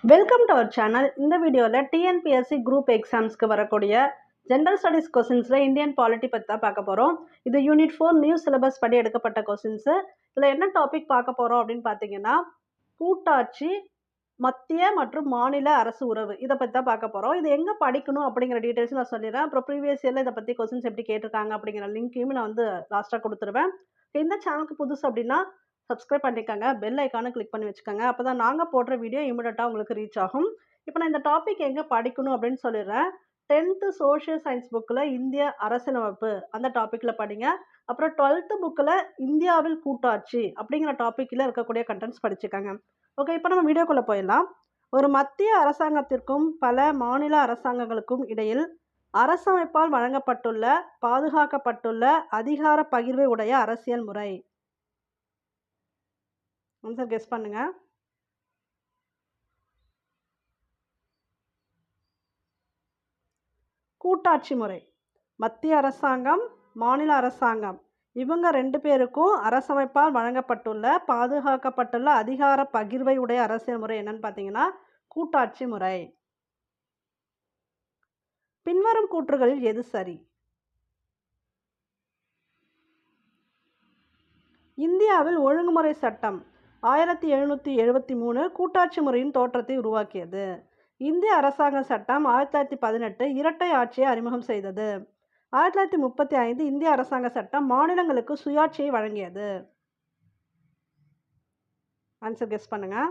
Welcome to our channel. இந்த வீடியோவில் TNPSC group எக்ஸாம்ஸ்க்கு வரக்கூடிய ஜென்ரல் ஸ்டடீஸ் கொஸ்டின்ஸில் இந்தியன் பாலிட்டி பற்றி தான் பார்க்க போகிறோம். இது யூனிட் 4 நியூ சிலபஸ் படி எடுக்கப்பட்ட கொஸ்டின்ஸு. இதில் என்ன டாபிக் பார்க்க போகிறோம் அப்படின்னு பார்த்தீங்கன்னா, கூட்டாட்சி, மத்திய மற்றும் மாநில அரசு உறவு, இதை பற்றி தான் பார்க்க போகிறோம். இது எங்கே படிக்கணும் அப்படிங்கிற டீட்டெயில்ஸ் நான் சொல்லிடுறேன். அப்புறம் ப்ரீவியஸ் இயரில் இதை பற்றி கொஸ்டின்ஸ் எப்படி கேட்டிருக்காங்க அப்படிங்கிற லிங்க்கையும் நான் வந்து லாஸ்ட்டாக கொடுத்துருவேன். இந்த சேனலுக்கு புதுசு அப்படின்னா சப்ஸ்கிரைப் பண்ணிக்கோங்க, பெல் ஐக்கானை கிளிக் பண்ணி வச்சுக்கோங்க. அப்போ தான் நாங்கள் போடுற வீடியோ இமிடியட்டாக உங்களுக்கு ரீச் ஆகும். இப்போ நான் இந்த டாபிக் எங்கே படிக்கணும் அப்படின்னு சொல்லிடுறேன். 10th சோஷியல் சயின்ஸ் புக்கில் இந்திய அரசியலமைப்பு அந்த டாப்பிக்கில் படிங்க. அப்புறம் 12th புக்கில் இந்தியாவில் கூட்டாட்சி அப்படிங்கிற டாப்பிக்கில் இருக்கக்கூடிய கண்டென்ட்ஸ் படிச்சுக்கோங்க. ஓகே, இப்போ நம்ம வீடியோக்குள்ளே போயிடலாம். ஒரு மத்திய அரசாங்கத்திற்கும் பல மாநில அரசாங்கங்களுக்கும் இடையில் அரசமைப்பால் வழங்கப்பட்டுள்ள பாதுகாக்கப்பட்டுள்ள அதிகார பகிர்வை உடைய அரசியல் முறை. ஆன்சர் கெஸ் பண்ணுங்க. கூட்டாட்சி முறை. மத்திய அரசாங்கம், மாநில அரசாங்கம் இவங்க 2 பேருக்கும் அரசமைப்பால் வழங்கப்பட்டுள்ள பாதுகாக்கப்பட்டுள்ள அதிகார பகிர்வை உடைய அரசியல் முறை என்னன்னு பார்த்தீங்கன்னா கூட்டாட்சி முறை. பின்வரும் கூற்றுகளில் எது சரி? இந்தியாவில் ஒழுங்குமுறை சட்டம் 1773 கூட்டாட்சி முறையின் தோற்றத்தை உருவாக்கியது. இந்திய அரசாங்க சட்டம் 1918 இரட்டை ஆட்சியை அறிமுகம் செய்தது. 1935 இந்திய அரசாங்க சட்டம் மாநிலங்களுக்கு சுயாட்சியை வழங்கியது. ஆன்சர் கெஸ் பண்ணுங்க.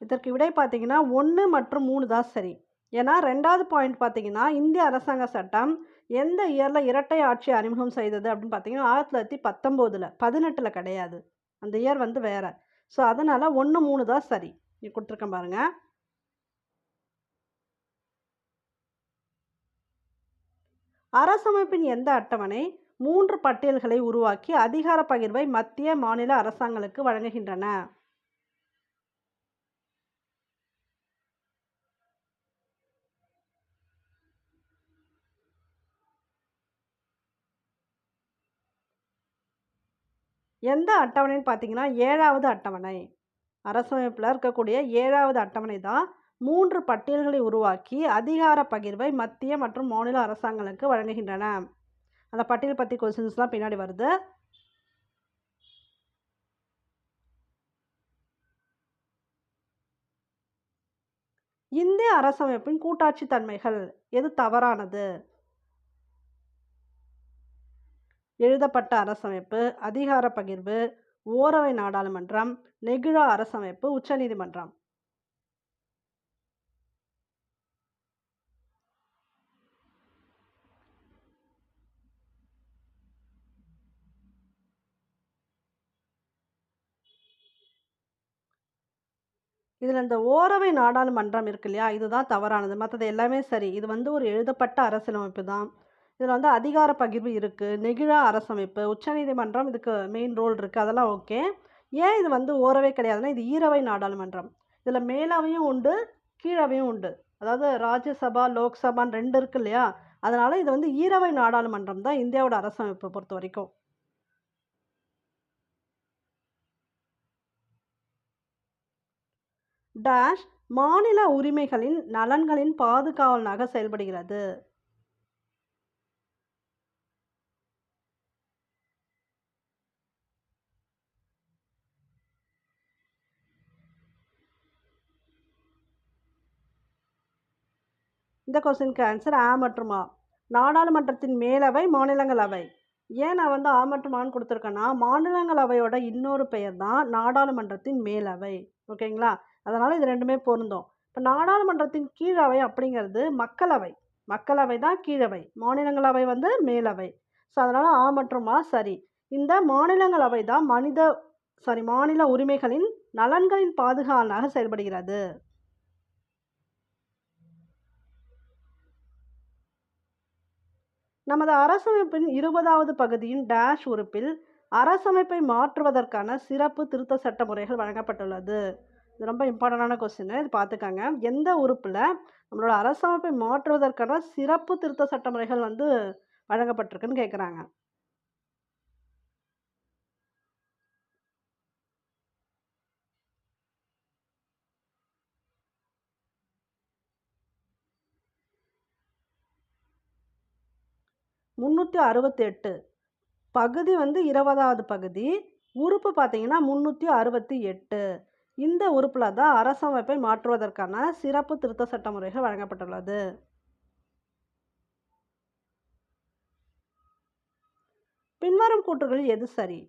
இதற்கு விடை பார்த்தீங்கன்னா 1 மற்றும் 3 தான் சரி. ஏன்னா 2வது பாயிண்ட் பார்த்தீங்கன்னா இந்திய அரசாங்க சட்டம் எந்த இயரில் இரட்டை ஆட்சி அறிமுகம் செய்தது அப்படின்னு பார்த்தீங்கன்னா 1919, 18 கிடையாது. அந்த இயர் வந்து வேற. ஸோ அதனால் 1, 3 தான் சரி. இங்கே கொடுத்துருக்கேன் பாருங்க. அரசமைப்பின் எந்த அட்டவணை 3 பட்டியல்களை உருவாக்கி அதிகார பகிர்வை மத்திய மாநில அரசாங்கங்களுக்கு வழங்குகின்றன? எந்த அட்டவணைன்னு பார்த்தீங்கன்னா 7வது அட்டவணை. அரசமைப்பில் இருக்கக்கூடிய 7வது அட்டவணை தான் 3 பட்டியல்களை உருவாக்கி அதிகார பகிர்வை மத்திய மற்றும் மாநில அரசாங்கங்களுக்கு வழங்குகின்றன. அந்த பட்டியல் பற்றி கொஸ்டின்ஸ்லாம் பின்னாடி வருது. இந்திய அரசமைப்பின் கூட்டாட்சி தன்மைகள் எது தவறானது? எழுதப்பட்ட அரசமைப்பு, அதிகார பகிர்வு, ஓரவை நாடாளுமன்றம், நெகிழா அரசமைப்பு, உச்சநீதிமன்றம். இதில் இந்த ஓரவை நாடாளுமன்றம் இருக்கு இல்லையா, இதுதான் தவறானது. மற்றது எல்லாமே சரி. இது வந்து ஒரு எழுதப்பட்ட அரசியலமைப்பு தான். இதில் வந்து அதிகார பகிர்வு இருக்குது, நெகிழா அரசமைப்பு, உச்சநீதிமன்றம் இதுக்கு மெயின் ரோல் இருக்குது, அதெல்லாம் ஓகே. ஏன் இது வந்து ஓரவை கிடையாதுன்னா இது ஈரவை நாடாளுமன்றம். இதில் மேலவையும் உண்டு, கீழவையும் உண்டு. அதாவது ராஜ்யசபா, லோக்சபான்னு 2 இருக்கு இல்லையா, அதனால் இது வந்து ஈரவை நாடாளுமன்றம் தான் இந்தியாவோட அரசமைப்பை பொறுத்த வரைக்கும். டேஷ் மாநில உரிமைகளின் நலன்களின் பாதுகாவலனாக செயல்படுகிறது. இந்த கொஸ்டினுக்கு ஆன்சர் ஆ மற்றும் ஆ. நாடாளுமன்றத்தின் மேலவை, மாநிலங்களவை. ஏன் நான் வந்து ஆ மற்றும் ஆன்னு கொடுத்துருக்கேன்னா மாநிலங்களவையோட இன்னொரு பெயர் தான் நாடாளுமன்றத்தின் மேலவை. ஓகேங்களா? அதனால் இது 2மே பொருந்தும். இப்போ நாடாளுமன்றத்தின் கீழவை அப்படிங்கிறது மக்களவை. மக்களவை தான் கீழவை, மாநிலங்களவை வந்து மேலவை. ஸோ அதனால் ஆ மற்றும் ஆ சரி. இந்த மாநிலங்களவை தான் மாநில உரிமைகளின் நலன்களின் பாதுகாவலனாக செயல்படுகிறது. நமது அரசமைப்பின் 20வது பகுதியின் டேஷ் உறுப்பில் அரசமைப்பை மாற்றுவதற்கான சிறப்பு திருத்த சட்ட முறைகள் வழங்கப்பட்டுள்ளது. இது ரொம்ப இம்பார்ட்டண்டான கொஸ்டின். இது பார்த்துக்கங்க. எந்த உறுப்புல நம்மளோட அரசமைப்பை மாற்றுவதற்கான சிறப்பு திருத்த சட்டமுறைகள் வந்து வழங்கப்பட்டிருக்குன்னு கேட்குறாங்க. 368 பகுதி வந்து 20வது பகுதி. உறுப்பு பார்த்தீங்கன்னா 368. இந்த உறுப்புல தான் அரசமைப்பை மாற்றுவதற்கான சிறப்பு திருத்த சட்டமுறைகள் வழங்கப்பட்டுள்ளது. பின்வரும் கூற்றுகளில் எது சரி?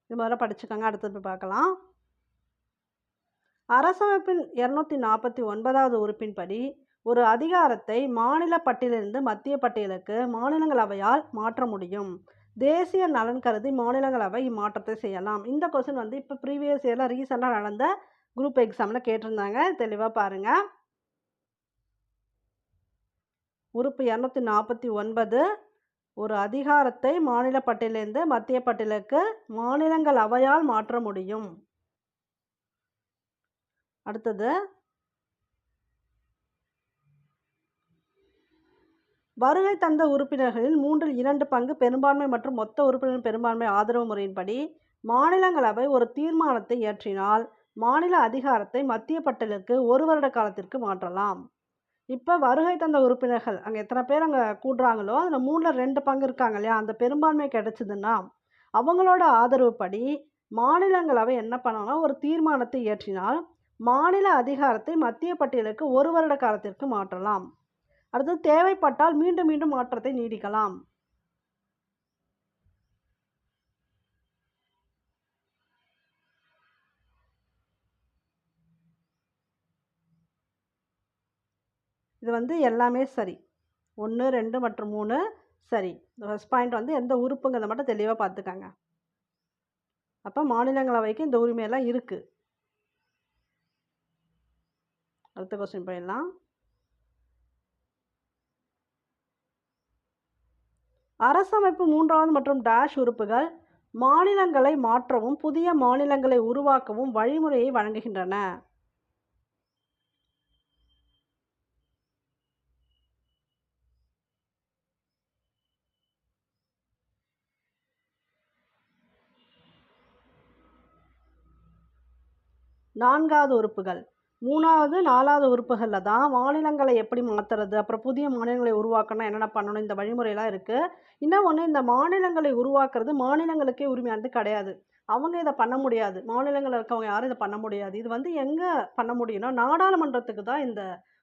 இது முதல்ல படிச்சுக்கோங்க. அடுத்தது போய் பார்க்கலாம். அரசமைப்பின் 249வது உறுப்பின்படி ஒரு அதிகாரத்தை மாநில பட்டியலிருந்து மத்திய பட்டியலுக்கு மாநிலங்களவையால் மாற்ற முடியும். தேசிய நலன் கருதி மாநிலங்களவை இம்மாற்றத்தை செய்யலாம். இந்த கொஸ்டின் வந்து இப்போ ப்ரீவியஸ் இயரில் ரீசெண்டாக நடந்த குரூப் எக்ஸாமில் கேட்டிருந்தாங்க. தெளிவாக பாருங்கள். உறுப்பு 249 ஒரு அதிகாரத்தை மாநில பட்டியலிருந்து மத்திய பட்டியலுக்கு மாநிலங்களவையால் மாற்ற முடியும். அடுத்தது, வருகை தந்த உறுப்பினர்களில் 2 பங்கு பெரும்பான்மை மற்றும் மொத்த உறுப்பினர்களின் பெரும்பான்மை ஆதரவு முறையின்படி மாநிலங்களவை ஒரு தீர்மானத்தை இயற்றினால் மாநில அதிகாரத்தை மத்திய பட்டியலுக்கு 1 வருட காலத்திற்கு மாற்றலாம். இப்போ வருகை தந்த உறுப்பினர்கள் அங்கே எத்தனை பேர் அங்கே கூடுறாங்களோ அதில் 2 பங்கு இருக்காங்க இல்லையா, அந்த பெரும்பான்மை கிடைச்சதுன்னா அவங்களோட ஆதரவுப்படி மாநிலங்களவை என்ன பண்ணணும்னா ஒரு தீர்மானத்தை இயற்றினால் மாநில அதிகாரத்தை மத்திய பட்டியலுக்கு 1 வருட காலத்திற்கு மாற்றலாம். அடுத்து, தேவைப்பட்டால் மீண்டும் மீண்டும் மாற்றத்தை நீடிக்கலாம். இது வந்து எல்லாமே சரி. 1, 2 மற்றும் 3 சரி. ஃபர்ஸ்ட் பாயிண்ட் வந்து எந்த உறுப்புங்கிறத மட்டும் தெளிவாக பார்த்துக்கங்க. அப்போ மாநிலங்களவைக்கு இந்த உரிமையெல்லாம் இருக்குது. அடுத்த கொஸ்டின் போயிடலாம். அரசமைப்பு 3வது மற்றும் டேஷ் உறுப்புகள் மாநிலங்களை மாற்றவும் புதிய மாநிலங்களை உருவாக்கவும் வழிமுறையை வழங்குகின்றன. நான்காவது உறுப்புகள் 3வது 4வது உறுப்புகளில் தான் மாநிலங்களை எப்படி மாற்றுறது, அப்புறம் புதிய மாநிலங்களை உருவாக்கணும், என்னென்ன பண்ணணும், இந்த வழிமுறையெல்லாம் இருக்குது. இன்னொன்று, இந்த மாநிலங்களை உருவாக்குறது மாநிலங்களுக்கே உரிமையானது கிடையாது. அவங்க இதை பண்ண முடியாது. மாநிலங்களில் இருக்கவங்க யாரும் இதை பண்ண முடியாது. இது வந்து எங்கே பண்ண முடியும்னா நாடாளுமன்றத்துக்கு தான் இந்த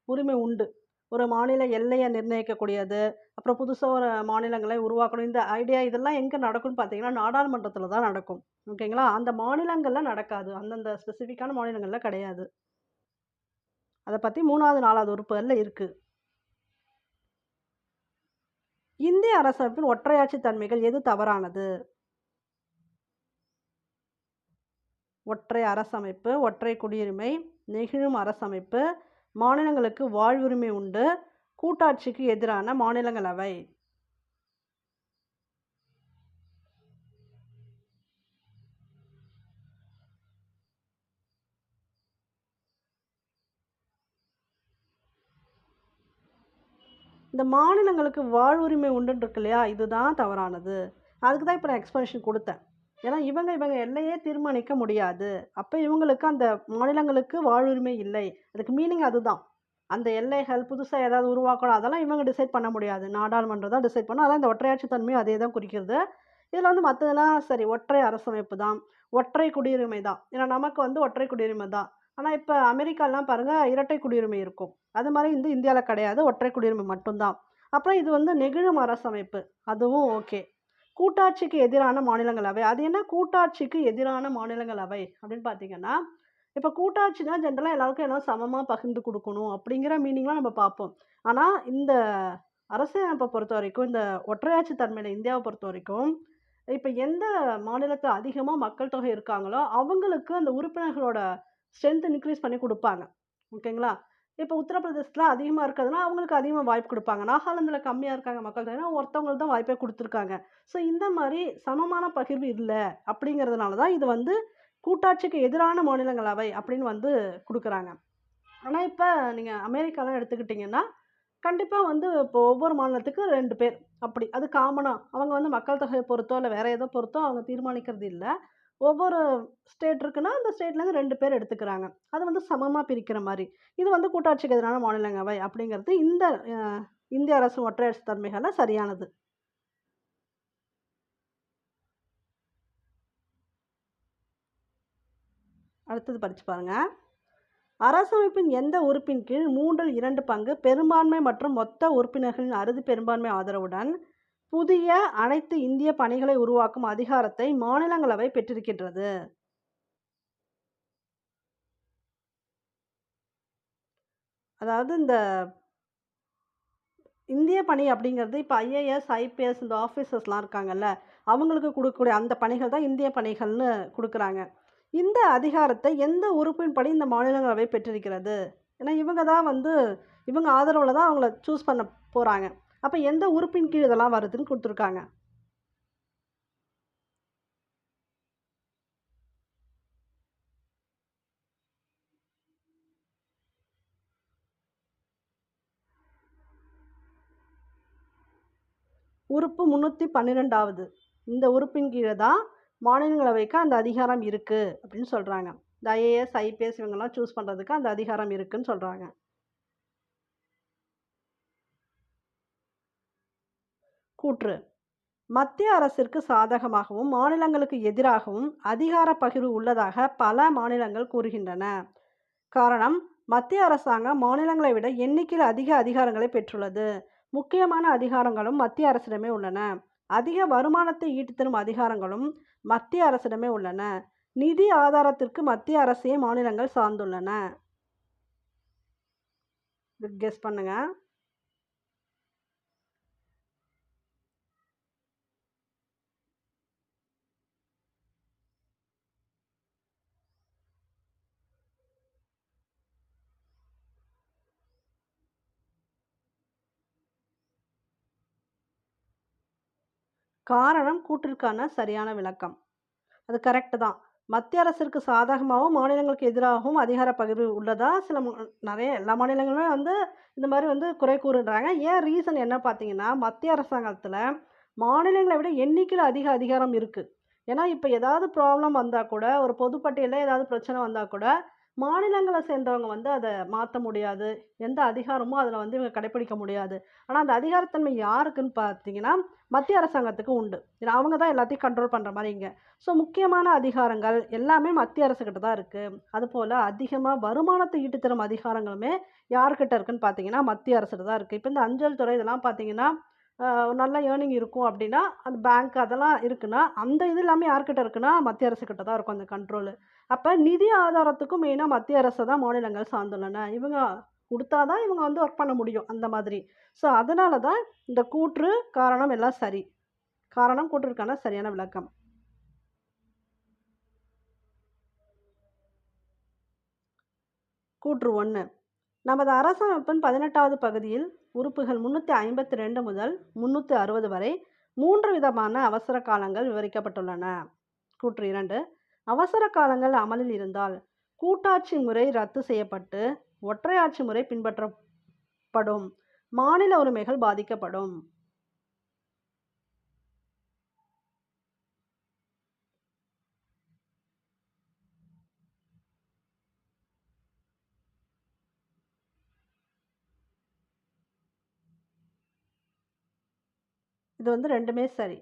உரிமை உண்டு. ஒரு மாநில எல்லையை நிர்ணயிக்கக்கூடியது, அப்புறம் புதுசாக ஒரு மாநிலங்களை உருவாக்கணும், இந்த ஐடியா இதெல்லாம் எங்கே நடக்கும்னு பார்த்தீங்கன்னா நாடாளுமன்றத்தில் தான் நடக்கும். ஓகேங்களா? அந்த மாநிலங்களில் நடக்காது. அந்தந்த ஸ்பெசிஃபிக்கான மாநிலங்களில் கிடையாது. அதை பற்றி 3வது 4வது உறுப்புகளில் இருக்குது. இந்திய அரசமைப்பின் ஒற்றையாட்சி தன்மைகள் எது தவறானது? ஒற்றை அரசமைப்பு, ஒற்றை குடியுரிமை, நெகிழும் அரசமைப்பு, மாநிலங்களுக்கு வாழ்வுரிமை உண்டு, கூட்டாட்சிக்கு எதிரான மாநிலங்களவை. இந்த மாநிலங்களுக்கு வாழ்வுரிமை உண்டுன்னு இருக்கு இல்லையா, இதுதான் தவறானது. அதுக்கு தான் இப்போ நான் எக்ஸ்பிளனேஷன் கொடுத்தேன். ஏன்னா இவங்க எல்லையே தீர்மானிக்க முடியாது. அப்போ இவங்களுக்கு அந்த மாநிலங்களுக்கு வாழ்வுரிமை இல்லை. அதுக்கு மீனிங் அதுதான். அந்த எல்லைகள் புதுசாக ஏதாவது உருவாக்கணும் அதெல்லாம் இவங்க டிசைட் பண்ண முடியாது. நாடாளுமன்றம் தான் டிசைட் பண்ணணும். அதான் இந்த ஒற்றையாட்சி தன்மையும் அதே தான் குறிக்கிறது. இதில் வந்து மற்றதெல்லாம் சரி, ஒற்றை அரசமைப்பு தான், ஒற்றை குடியுரிமை தான். ஏன்னா நமக்கு வந்து ஒற்றை குடியுரிமை தான். ஆனால் இப்போ அமெரிக்காலாம் பாருங்கள் இரட்டை குடியுரிமை இருக்கும். அது மாதிரி இந்த இந்தியாவில் கிடையாது, ஒற்றை குடியுரிமை மட்டும்தான். அப்புறம் இது வந்து நெகிழும் அரசமைப்பு, அதுவும் ஓகே. கூட்டாட்சிக்கு எதிரான மாநிலங்களவை, அது என்ன கூட்டாட்சிக்கு எதிரான மாநிலங்களவை அப்படின்னு பார்த்தீங்கன்னா, இப்போ கூட்டாட்சினா ஜென்ரலாக எல்லாருக்கும் எல்லாம் சமமாக பகிர்ந்து கொடுக்கணும் அப்படிங்கிற மீனிங்லாம் நம்ம பார்ப்போம். ஆனால் இந்த அரசியலமைப்பை பொறுத்த வரைக்கும், இந்த ஒற்றையாட்சி தன்மையில் இந்தியாவை பொறுத்த வரைக்கும், இப்போ எந்த மாநிலத்தில் அதிகமாக மக்கள் தொகை இருக்காங்களோ அவங்களுக்கு அந்த உறுப்பினர்களோட ஸ்ட்ரென்த் இன்க்ரீஸ் பண்ணி கொடுப்பாங்க. ஓகேங்களா? இப்போ உத்தரப்பிரதேசத்தில் அதிகமாக இருக்கிறதுனா அவங்களுக்கு அதிகமாக வாய்ப்பு கொடுப்பாங்க. நாகாலாந்தில் கம்மியாக இருக்காங்க மக்கள் தொகைனா ஒருத்தவங்களுக்கு தான் வாய்ப்பே கொடுத்துருக்காங்க. ஸோ இந்த மாதிரி சமமான பகிர்வு இல்லை அப்படிங்கிறதுனால தான் இது வந்து கூட்டாட்சிக்கு எதிரான மாநிலங்களவை அப்படின்னு வந்து குடுக்குறாங்க. ஆனா, இப்ப நீங்க அமெரிக்காலாம் எடுத்துக்கிட்டீங்கன்னா, கண்டிப்பா வந்து இப்போ ஒவ்வொரு மாநிலத்துக்கு 2 பேர் அப்படி. அது காமனா அவங்க வந்து மக்கள் தொகைய பொறுத்தோ, இல்ல வேற ஏதோ பொறுத்தோ அவங்க தீர்மானிக்கிறது இல்ல. ஒவ்வொரு ஸ்டேட் இருக்குன்னா, அந்த ஸ்டேட்லேருந்து 2 பேர் எடுத்துக்கிறாங்க. அது வந்து சமமா பிரிக்கிற மாரி. இது வந்து கூட்டாட்சிக்கு எதிரான மாநிலங்களவை அப்படிங்கிறது இந்த அ இந்திய அரசு ஒற்றையாட்சி தன்மைகள்ல சரியானது. அடுத்தது படிச்சு பாருங்க. அரசமைப்பின் எந்த உறுப்பின் கீழ் 2 பங்கு பெரும்பான்மை மற்றும் மொத்த உறுப்பினர்களின் அறுதி பெரும்பான்மை ஆதரவுடன் புதிய அனைத்து இந்திய பணிகளை உருவாக்கும் அதிகாரத்தை மாநிலங்களவை பெற்றிருக்கின்றது? அதாவது இந்த இந்திய பணி அப்படிங்கிறது இப்ப ஐஏஎஸ், ஐபிஎஸ் இந்த ஆஃபீசர்ஸ்லாம் இருக்காங்கல்ல, அவங்களுக்கு குடுக்கக்கூடிய அந்த பணிகள் தான் இந்திய பணிகள்னு குடுக்குறாங்க. இந்த அதிகாரத்தை எந்த உறுப்பின் படி இந்த மாநிலங்களவை பெற்றிருக்கிறது? ஏன்னா இவங்க தான் வந்து இவங்க ஆதரவுல தான் அவங்கள சூஸ் பண்ண போறாங்க. அப்ப எந்த உறுப்பின் கீழ் இதெல்லாம் வருதுன்னு குடுத்துருக்காங்க. உறுப்பு 312வது. இந்த உறுப்பின் கீழ தான் மாநிலங்களவைக்கு அந்த அதிகாரம் இருக்கு அப்படின்னு சொல்றாங்க. இந்த ஐஏஎஸ், ஐபிஎஸ் இவங்கலாம் சூஸ் பண்றதுக்கு அந்த அதிகாரம் இருக்குன்னு சொல்றாங்க. கூற்று: மத்திய அரசிற்கு சாதகமாகவும், மாநிலங்களுக்கு எதிராகவும் அதிகார பகிர்வு உள்ளதாக பல மாநிலங்கள் கூறுகின்றன. காரணம், மத்திய அரசாங்கம் மாநிலங்களை விட எண்ணிக்கையில் அதிக அதிகாரங்களை பெற்றுள்ளது. முக்கியமான அதிகாரங்களும் மத்திய அரசிடமே உள்ளன. அதிக வருமானத்தை ஈட்டித் தரும் அதிகாரங்களும் மத்திய அரசிடமே உள்ளன. நிதி ஆதாரத்திற்கு மத்திய அரசையே மாநிலங்கள் சார்ந்துள்ளன. கெஸ் பண்ணுங்க. காரணம் கூற்றிற்கான சரியான விளக்கம். அது கரெக்ட் தான். மத்திய அரசிற்கு சாதகமாகவும், மாநிலங்களுக்கு எதிராகவும் அதிகார பகிர்வு உள்ளதா சில நெறைய எல்லா மாநிலங்களுமே வந்து இந்த மாரி வந்து குறை கூறுன்றாங்க. ஏன் ரீசன் என்ன பார்த்தீங்கன்னா, மத்திய அரசாங்கத்தில மாநிலங்கள விட எண்ணிக்கையில அதிக அதிகாரம் இருக்கு. ஏன்னா, இப்ப ஏதாவது ப்ராப்ளம் வந்தா கூட, ஒரு பொதுப்பட்டியல்ல ஏதாவது பிரச்சனை வந்தா கூட, மாநிலங்கள சேர்ந்தவங்க வந்து அத மாத்த முடியாது. எந்த அதிகாரமும் அதில வந்து இவங்க கடைப்பிடிக்க முடியாது. ஆனா, அந்த அதிகாரத்தன்மை யாருக்குன்னு பார்த்தீங்கன்னா, மத்திய அரசாங்கத்துக்கு உண்டு. ஏன்னா, அவங்க தான் எல்லாத்தையும் கண்ட்ரோல் பண்ற மாரி இங்க. ஸோ, முக்கியமான அதிகாரங்கள் எல்லாமே மத்திய அரசுகிட்ட தான் இருக்கு. அதுபோல அதிகமா வருமானத்த ஈட்டித் தரும் அதிகாரங்களுமே யார்கிட்ட இருக்குன்னு பார்த்தீங்கன்னா, மத்திய அரசுட்ட தான் இருக்கு. இப்ப இந்த அஞ்சல் துறை இதெல்லாம் பார்த்தீங்கன்னா, நல்ல ஏர்னிங் இருக்கும் அப்டின்னா, அந்த பேங்க் அதெல்லாம் இருக்குன்னா, அந்த இது எல்லாமே யார்கிட்ட இருக்குன்னா, மத்திய அரசு கிட்ட தான் இருக்கும் அந்த கண்ட்ரோலு. அப்ப நிதி ஆதாரத்துக்கும் மெயினா மத்திய அரச தான் மாநிலங்கள் சார்ந்துள்ளன. இவங்க குடுத்தா தான் இவங்க வந்து ஒர்க் பண்ண முடியும், அந்த மாதிரி. ஸோ, அதனால தான் இந்த கூற்று, காரணம் எல்லாம் சரி. காரணம் கூற்றிற்கான சரியான விளக்கம். கூற்று 1. நமது அரசமைப்பின் 18வது பகுதியில் உறுப்புகள் 352 முதல் 360 வரை 3 விதமான அவசர காலங்கள் விவரிக்கப்பட்டுள்ளன. கூற்று 2. அவசர காலங்கள் அமலில் இருந்தால் கூட்டாட்சி முறை ரத்து செய்யப்பட்டு ஒற்றையாட்சி முறை பின்பற்றப்படும். மாநில உரிமைகள் பாதிக்கப்படும். இது வந்து 2மே சரி.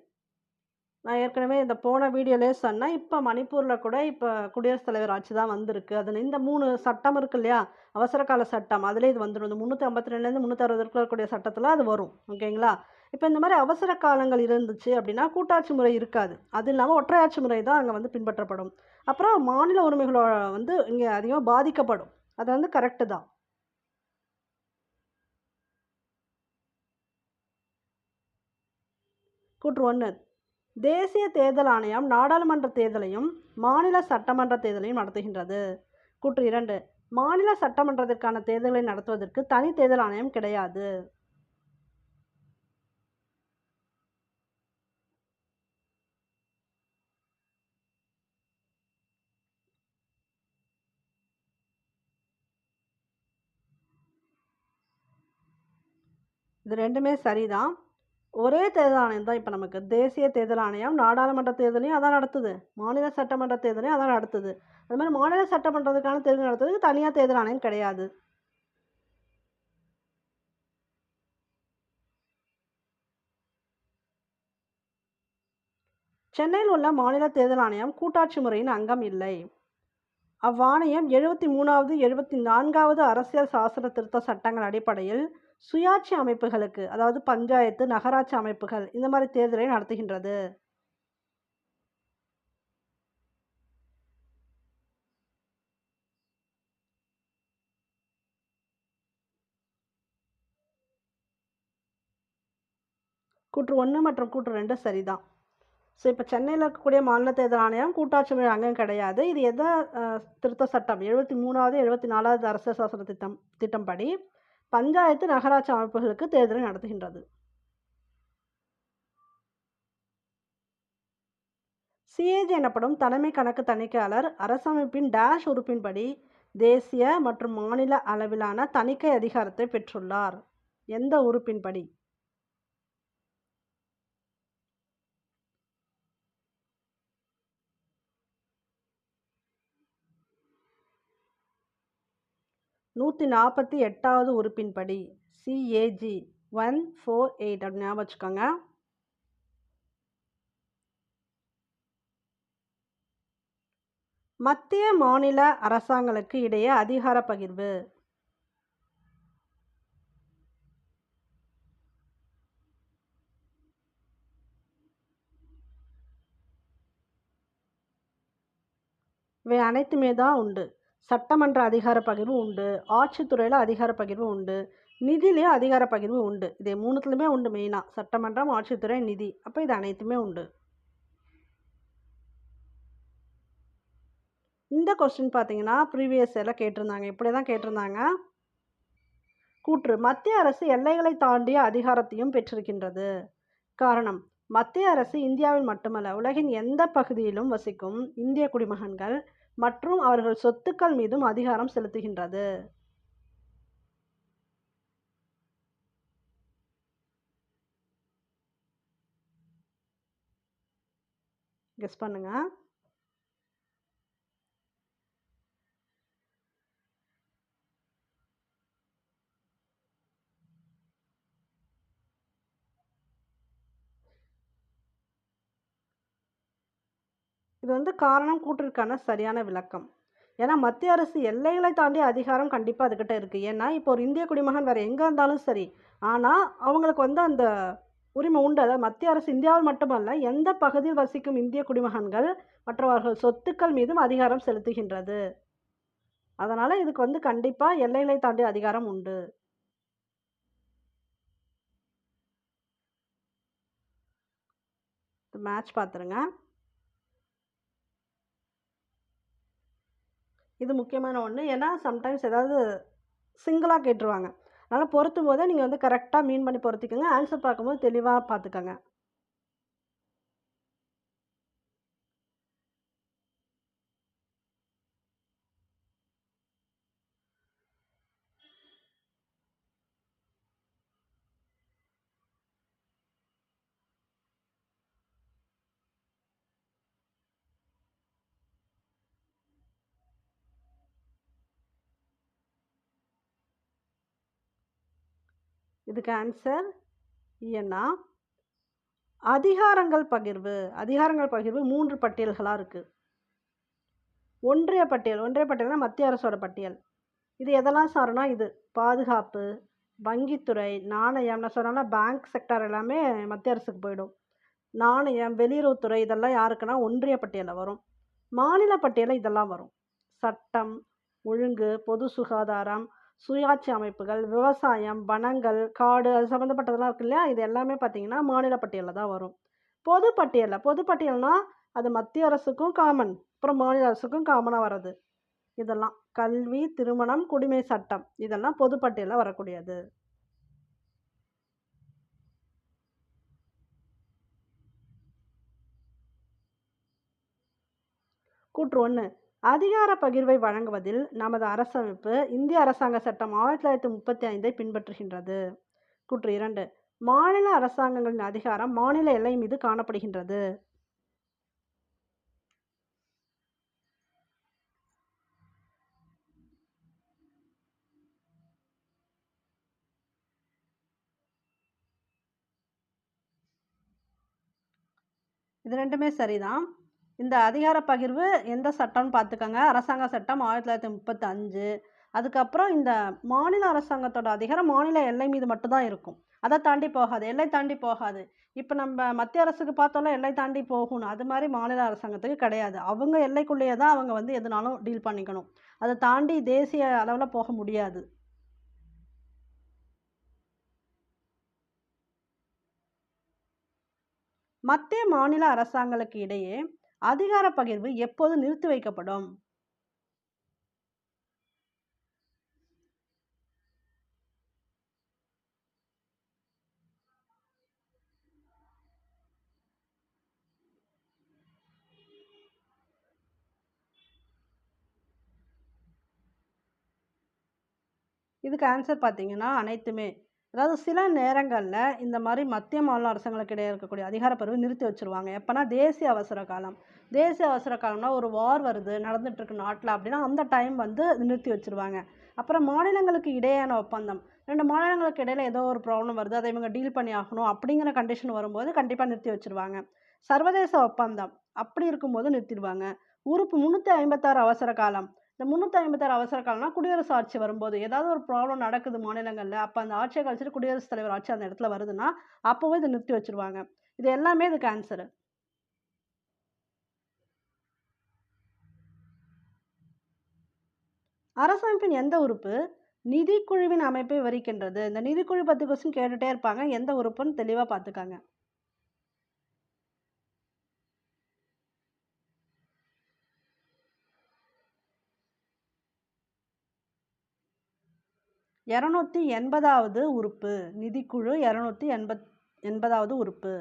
நான் ஏற்கனவே இந்த போன வீடியோலயே சொன்னேன். இப்ப மணிப்பூர்ல கூட இப்ப குடியரசுத் தலைவர் ஆட்சி தான் வந்திருக்கு. அதுல இந்த 3 சட்டம் இருக்கு இல்லையா? அவசர கால சட்டம். அதிலே இது வந்துரும். இந்த 352லேருந்து 360 இருக்கக்கூடிய சட்டத்துல அது வரும். ஓகேங்களா? இப்ப இந்த மாரி அவசர காலங்கள் இருந்துச்சு அப்டின்னா, கூட்டாட்சி முறை இருக்காது. அது இல்லாம ஒற்றையாட்சி முறை தான் அங்க வந்து பின்பற்றப்படும். அப்புறம் மாநில உரிமைகளோட வந்து இங்க அதிகமா பாதிக்கப்படும். அது வந்து கரெக்ட்டு தான். கூற்று 1. தேசிய தேர்தல் ஆணையம் நாடாளுமன்ற தேர்தலையும், மாநில சட்டமன்ற தேர்தலையும் நடத்துகின்றது. கூற்று 2. மாநில சட்டமன்றத்திற்கான தேர்தல்களை நடத்துவதற்கு தனி தேர்தல் ஆணையம் கிடையாது. இது ரெண்டுமே சரிதான். ஒரே தேர்தல் ஆணையம் தான் இப்போ நமக்கு. தேசிய தேர்தல் ஆணையம் நாடாளுமன்ற தேர்தலையும் அதான் நடத்துது. மாநில சட்டமன்ற தேர்தலையும் அதான் நடத்துது. அது மாதிரி மாநில சட்டமன்றத்துக்கான தேர்தல் நடத்துறதுக்கு தனியாக தேர்தல் ஆணையம் கிடையாது. சென்னையில் உள்ள மாநில தேர்தல் ஆணையம் கூட்டாட்சி முறையின் அங்கம் இல்லை. அவ்வாணையம் 73வது 74வது அரசியல் சாசன திருத்த சட்டங்கள் அடிப்படையில் சுயாட்சி அமைப்புகளுக்கு, அதாவது பஞ்சாயத்து, நகராட்சி அமைப்புகள் இந்த மாதிரி தேர்தலை நடத்துகின்றது. கூற்று 1 மற்றும் கூற்று 2 சரிதான். ஸோ இப்போ சென்னையில் இருக்கக்கூடிய மாநில தேர்தல் ஆணையம் கூட்டாட்சி முறை அங்கம் கிடையாது. இது எதை திருத்த சட்டம் 73வது 74வது அரசியல் சாசன திட்டம்படி பஞ்சாயத்து, நகராட்சி அமைப்புகளுக்கு தேர்தலை நடத்துகின்றது. சிஏஜி எனப்படும் தலைமை கணக்கு தணிக்கையாளர் அரசமைப்பின் டேஷ் உறுப்பின்படி தேசிய மற்றும் மாநில அளவிலான தணிக்கை அதிகாரத்தை பெற்றுள்ளார். எந்த உறுப்பின்படி? நூற்றி 48வது உறுப்பின்படி சிஏஜி 148 அப்படி ஞாபகம் வச்சுக்கோங்க. மத்திய மாநில அரசாங்கங்களுக்கு இடையே அதிகார பகிர்வு. இவை அனைத்துமே தான் உண்டு. சட்டமன்ற அதிகார பகிர்வு உண்டு, ஆட்சித்துறையில் அதிகார பகிர்வு உண்டு, நிதியிலையும் அதிகார பகிர்வு உண்டு. இதே மூணுத்துலையுமே உண்டு. மெயினாக சட்டமன்றம், ஆட்சித்துறை, நிதி. அப்போ இது அனைத்துமே உண்டு. இந்த கொஸ்டின் பார்த்தீங்கன்னா ப்ரீவியஸ் இயரில் கேட்டிருந்தாங்க. இப்படி தான் கேட்டிருந்தாங்க. கூற்று மத்திய அரசு எல்லைகளை தாண்டிய அதிகாரத்தையும் பெற்றிருக்கின்றது. காரணம், மத்திய அரசு இந்தியாவில் மட்டுமல்ல உலகின் எந்த பகுதியிலும் வசிக்கும் இந்திய குடிமகன்கள் மற்றும் அவர்கள் சொத்துக்கள் மீதும் அதிகாரம் செலுத்துகின்றது. கெஸ் பண்ணுங்க. இது காரணம் கூற்றிற்கான சரியான விளக்கம். ஏன்னா மத்திய அரசு எல்லைகளை தாண்டிய அதிகாரம் கண்டிப்பாக அதுக்கிட்ட இருக்குது. ஏன்னா இப்போ ஒரு இந்திய குடிமகன் வேறு எங்கே இருந்தாலும் சரி, ஆனால் அவங்களுக்கு அந்த உரிமை உண்டு. அதாவது மத்திய அரசு இந்தியாவில் மட்டுமல்ல எந்த பகுதியில் வசிக்கும் இந்திய குடிமகன்கள் மற்றவர்கள் சொத்துக்கள் மீதும் அதிகாரம் செலுத்துகின்றது. அதனால் இதுக்கு கண்டிப்பாக எல்லைகளை தாண்டிய அதிகாரம் உண்டு. மேட்ச் பார்த்துருங்க. இது முக்கியமான ஒன்று. ஏன்னா சம்டைம்ஸ் ஏதாவது சிங்கிளாக கேட்டுருவாங்க. அதனால் பொருத்தும் போதே நீங்கள் கரெக்டாக மீன் பண்ணி பொருத்திக்கோங்க. ஆன்சர் பார்க்கும்போது தெளிவாக பார்த்துக்கோங்க. இதுக்கு ஆன்சர் ஏன்னா அதிகாரங்கள் பகிர்வு 3 பட்டியல்களாக இருக்குது. ஒன்றிய பட்டியல்னா மத்திய அரசோட பட்டியல். இது எதெல்லாம் சாருன்னா இது பாதுகாப்பு, வங்கித்துறை, நாணயம். நான் சொன்னேன்னா பேங்க் செக்டார் எல்லாமே மத்திய அரசுக்கு போயிடும். நாணயம், வெளியுறவுத்துறை இதெல்லாம் யாருக்குன்னா ஒன்றிய பட்டியலில் வரும். மாநில பட்டியலில் இதெல்லாம் வரும். சட்டம், ஒழுங்கு, பொது சுகாதாரம், சுயாட்சி அமைப்புகள், விவசாயம், வனங்கள், காடு அது சம்மந்தப்பட்டதெல்லாம் இருக்கு இல்லையா, இது எல்லாமே பார்த்தீங்கன்னா மாநில பட்டியலில் தான் வரும். பொது பட்டியல்னா அது மத்திய அரசுக்கும் காமன், அப்புறம் மாநில அரசுக்கும் காமனாக வர்றது. இதெல்லாம் கல்வி, திருமணம், குடிமை சட்டம் இதெல்லாம் பொது பட்டியலில் வரக்கூடியது. கூற்று 1 அதிகார பகிர்வை வழங்குவதில் நமது அரசமைப்பு இந்திய அரசாங்க சட்டம் 1935 பின்பற்றுகின்றது. கூற்று 2. மாநில அரசாங்கங்களின் அதிகாரம் மாநில எல்லை மீது காணப்படுகின்றது. இது ரெண்டுமே சரிதான். இந்த அதிகார பகிர்வு எந்த சட்டம்னு பார்த்துக்கங்க. அரசாங்க சட்டம் 1935. அதுக்கப்புறம் இந்த மாநில அரசாங்கத்தோட அதிகாரம் மாநில எல்லை மீது மட்டும் தான் இருக்கும். அதை தாண்டி போகாது, எல்லை தாண்டி போகாது. இப்போ நம்ம மத்திய அரசுக்கு பார்த்தோம்ல எல்லை தாண்டி போகணும், அது மாதிரி மாநில அரசாங்கத்துக்கு கிடையாது. அவங்க எல்லைக்குள்ளேயே தான் அவங்க வந்து எதுனாலும் டீல் பண்ணிக்கணும். அதை தாண்டி தேசிய அளவில் போக முடியாது. மத்திய மாநில அரசாங்கங்களுக்கு இடையே அதிகார பகிர்வு எப்போது நிறுத்தி வைக்கப்படும்? இதுக்கு ஆன்சர் பார்த்தீங்கன்னா அனைத்துமே. அதாவது சில நேரங்களில் இந்த மாதிரி மத்திய மாநில அரசாங்களுக்கு இடையே இருக்கக்கூடிய அதிகார பகிர்வு நிறுத்தி வச்சுருவாங்க. எப்போனா தேசிய அவசர காலம். தேசிய அவசர காலம்னா ஒரு வார் வருது நடந்துட்டுருக்கு நாட்டில் அப்படின்னா அந்த டைம் வந்து நிறுத்தி வச்சுருவாங்க. அப்புறம் மாநிலங்களுக்கு இடையேயான ஒப்பந்தம். 2 மாநிலங்களுக்கு இடையில ஏதோ ஒரு ப்ராப்ளம் வருது, அதை இவங்க டீல் பண்ணி ஆகணும் அப்படிங்கிற கண்டிஷன் வரும்போது கண்டிப்பாக நிறுத்தி வச்சுருவாங்க. சர்வதேச ஒப்பந்தம் அப்படி இருக்கும்போது நிறுத்திடுவாங்க. உறுப்பு 356 அவசர காலம். இந்த 356 அவசர காலம்னா குடியரசு ஆட்சி வரும்போது ஏதாவது ஒரு ப்ராப்ளம் நடக்குது மாநிலங்கள்ல, அப்ப அந்த ஆட்சியை கழிச்சிட்டு குடியரசுத் தலைவர் ஆட்சி அந்த இடத்துல வருதுன்னா, அப்பவே இத நிறுத்தி வச்சுருவாங்க. இது எல்லாமே இதுக்கு ஆன்சரு. அரசமைப்பின் எந்த உறுப்பு நிதிக்குழுவின் அமைப்பை விவரிக்கின்றது? இந்த நிதிக்குழு பத்தி கொஸ்டின் கேட்டுட்டே இருப்பாங்க. எந்த உறுப்புன்னு தெளிவா பார்த்துக்கங்க. 280வது உறுப்பு. நிதிக்குழு 280வது உறுப்பு.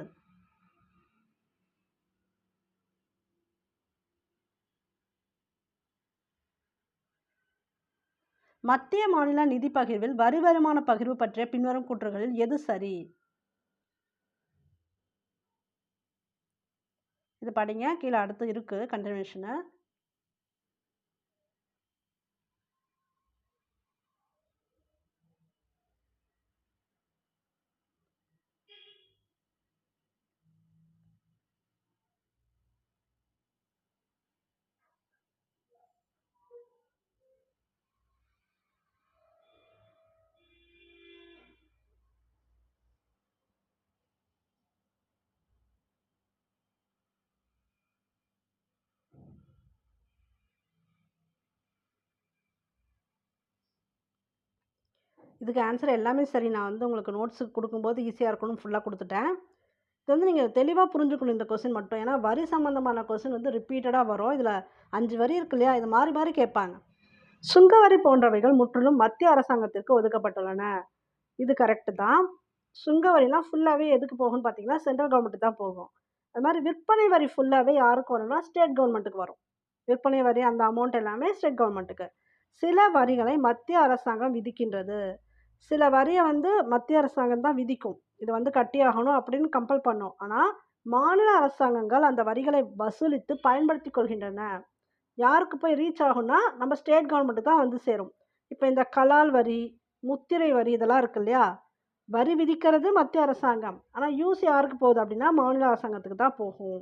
மத்திய மாநில நிதி பகிர்வில் வரி வருமான பகிர்வு பற்றிய பின்வரும் கூற்றுகளில் எது சரி? இது படிங்க. கீழே அடுத்து இருக்கு கண்டினியூஷனு. இதுக்கு ஆன்சர் எல்லாமே சரி. நான் வந்து உங்களுக்கு நோட்ஸு கொடுக்கும்போது ஈஸியாக இருக்கணும்னு ஃபுல்லாக கொடுத்துட்டேன். இது வந்து நீங்கள் தெளிவாக புரிஞ்சுக்கணும் இந்த கொஸ்டின் மட்டும். ஏன்னா வரி சம்மந்தமான கொஸ்டின் வந்து ரிப்பீட்டடாக வரும். இதில் 5 வரி இருக்கு இல்லையா, இது மாறி மாறி கேட்பாங்க. சுங்கவரி போன்றவைகள் முற்றிலும் மத்திய அரசாங்கத்திற்கு ஒதுக்கப்பட்டுள்ளன. இது கரெக்டு தான். சுங்கவரிலாம் ஃபுல்லாகவே எதுக்கு போகும்னு பார்த்தீங்கன்னா சென்ட்ரல் கவர்மெண்ட்டுக்கு தான் போகும். அது மாதிரி விற்பனை வரி ஃபுல்லாகவே யாருக்கு வரும்னா ஸ்டேட் கவர்மெண்ட்டுக்கு வரும். விற்பனை வரி அந்த அமௌண்ட் எல்லாமே ஸ்டேட் கவர்மெண்ட்டுக்கு. சில வரிகளை மத்திய அரசாங்கம் விதிக்கின்றது. சில வரிய வந்து மத்திய அரசாங்கம் தான் விதிக்கும். இது வந்து கட்டியாகணும் அப்படின்னு கம்பல் பண்ணும். ஆனால் மாநில அரசாங்கங்கள் அந்த வரிகளை வசூலித்து பயன்படுத்திக் கொள்கின்றன. யாருக்கு போய் ரீச் ஆகும்னா நம்ம ஸ்டேட் கவர்மெண்ட்டுக்கு தான் வந்து சேரும். இப்போ இந்த கலால் வரி, முத்திரை வரி இதெல்லாம் இருக்கு இல்லையா? வரி விதிக்கிறது மத்திய அரசாங்கம். ஆனால் யூஸ் யாருக்கு போகுது அப்படின்னா மாநில அரசாங்கத்துக்கு தான் போகும்.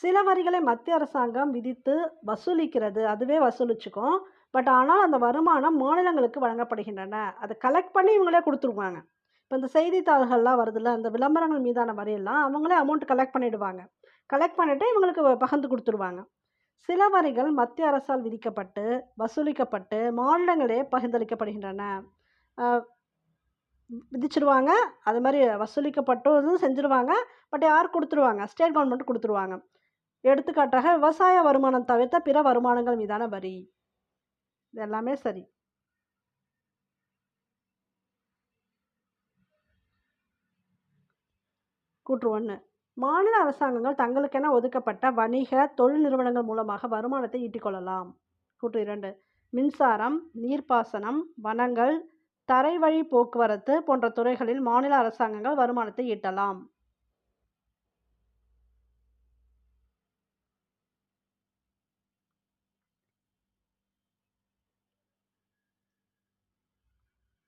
சில வரிகளை மத்திய அரசாங்கம் விதித்து வசூலிக்கிறது. அதுவே வசூலிச்சுக்கும். பட் ஆனால் அந்த வருமானம் மாநிலங்களுக்கு வழங்கப்படுகின்றன. அதை கலெக்ட் பண்ணி இவங்களே குடுத்துருவாங்க. இப்போ இந்த செய்தித்தாள்கள்லாம் வருதுல்ல, அந்த விளம்பரங்கள் மீதான வரியெல்லாம் அவங்களே அமௌண்ட் கலெக்ட் பண்ணிடுவாங்க. கலெக்ட் பண்ணிட்டு இவங்களுக்கு பகிர்ந்து குடுத்துருவாங்க. சில வரிகள் மத்திய அரசால் விதிக்கப்பட்டு, வசூலிக்கப்பட்டு மாநிலங்களிடையே பகிர்ந்தளிக்கப்படுகின்றன. அ விதிச்சிருவாங்க. அது மாரி வசூலிக்கப்பட்டதும் செஞ்சுருவாங்க. பட் யார் குடுத்துருவாங்க? ஸ்டேட் கவர்மெண்ட் குடுத்துருவாங்க. எடுத்துக்காட்டாக விவசாய வருமானம் தவிர்த்த பிற வருமானங்கள் மீதான வரி. இது எல்லாமே சரி. கூற்று 1. மாநில அரசாங்கங்கள் தங்களுக்கென ஒதுக்கப்பட்ட வணிக, தொழில் நிறுவனங்கள் மூலமாக வருமானத்தை ஈட்டிக் கொள்ளலாம். கூற்று 2. மின்சாரம், நீர்ப்பாசனம், வனங்கள், தரைவழி போக்குவரத்து போன்ற துறைகளில் மாநில அரசாங்கங்கள் வருமானத்தை ஈட்டலாம்.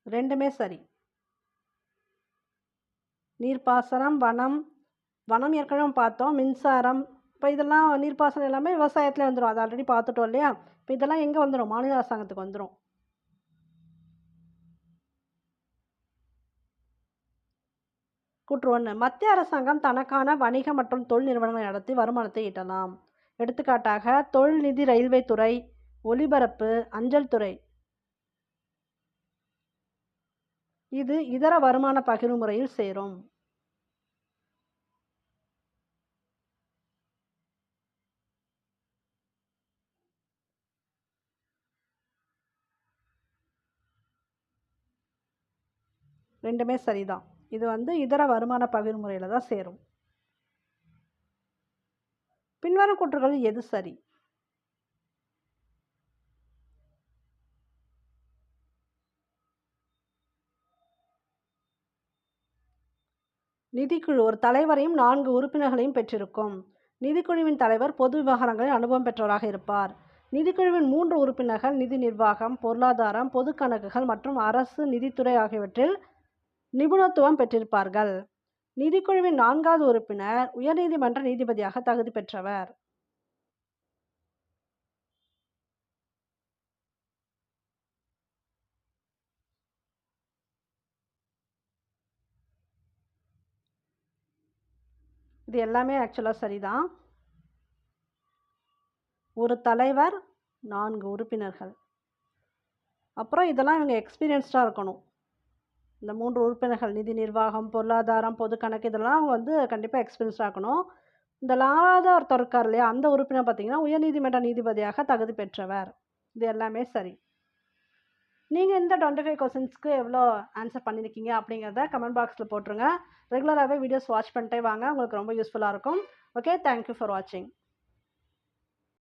ரெண்டுமே சரி. நீர்ப்பாசனம், வனம் ஏற்கனவே பார்த்தோம். மின்சாரம், இப்போ இதெல்லாம் நீர்ப்பாசனம் எல்லாமே விவசாயத்தில் வந்துடும். அது ஆல்ரெடி பார்த்துட்டோம் இல்லையா? இப்போ இதெல்லாம் எங்கே வந்துடும்? மாநில அரசாங்கத்துக்கு வந்துடும். கூற்று 1, மத்திய அரசாங்கம் தனக்கான வணிக மற்றும் தொழில் நிறுவனங்களை நடத்தி வருமானத்தை ஈட்டலாம். எடுத்துக்காட்டாக தொழில் நிதி, ரயில்வே துறை, ஒலிபரப்பு, அஞ்சல் துறை. இது இதர வருமான பகிர்வு முறையில் சேரும். ரெண்டுமே சரிதான். இது இதர வருமான பகிர்வு முறையில் தான் சேரும். பின்வரும் கூற்றுகளில் எது சரி? நிதிக்குழு ஒரு தலைவரையும் 4 உறுப்பினர்களையும் பெற்றிருக்கும். நிதிக்குழுவின் தலைவர் பொது விவகாரங்களில் அனுபவம் பெற்றவராக இருப்பார். நிதிக்குழுவின் 3 உறுப்பினர்கள் நிதி நிர்வாகம், பொருளாதாரம், பொது கணக்குகள் மற்றும் அரசு நிதித்துறை ஆகியவற்றில் நிபுணத்துவம் பெற்றிருப்பார்கள். நிதிக்குழுவின் 4வது உறுப்பினர் உயர்நீதிமன்ற நீதிபதியாக தகுதி பெற்றவர். இது எல்லாமே ஆக்சுவலாக சரிதான். ஒரு தலைவர், 4 உறுப்பினர்கள். அப்புறம் இதெல்லாம் இவங்க எக்ஸ்பீரியன்ஸ்டாக இருக்கணும். இந்த 3 உறுப்பினர்கள் நிதி நிர்வாகம், பொருளாதாரம், பொது கணக்கு இதெல்லாம் அவங்க கண்டிப்பாக எக்ஸ்பீரியன்ஸ்டாக இருக்கணும். இந்த 4வது ஒருத்தர் இருக்கார் இல்லையா, அந்த உறுப்பினர் பார்த்தீங்கன்னா உயர்நீதிமன்ற நீதிபதியாக தகுதி பெற்றவர். இது எல்லாமே சரி. நீங்கள் இந்த 25 கொஸ்டின்ஸ்க்கு எவ்வளோ ஆன்சர் பண்ணியிருக்கீங்க அப்படிங்கிறத கமெண்ட் பாக்ஸில் போட்டுருங்க. ரெகுலராகவே வீடியோஸ் வாட்ச் பண்ணிட்டே வாங்க, உங்களுக்கு ரொம்ப யூஸ்ஃபுல்லாக இருக்கும். ஓகே, தேங்க்யூ ஃபார் வாட்சிங்.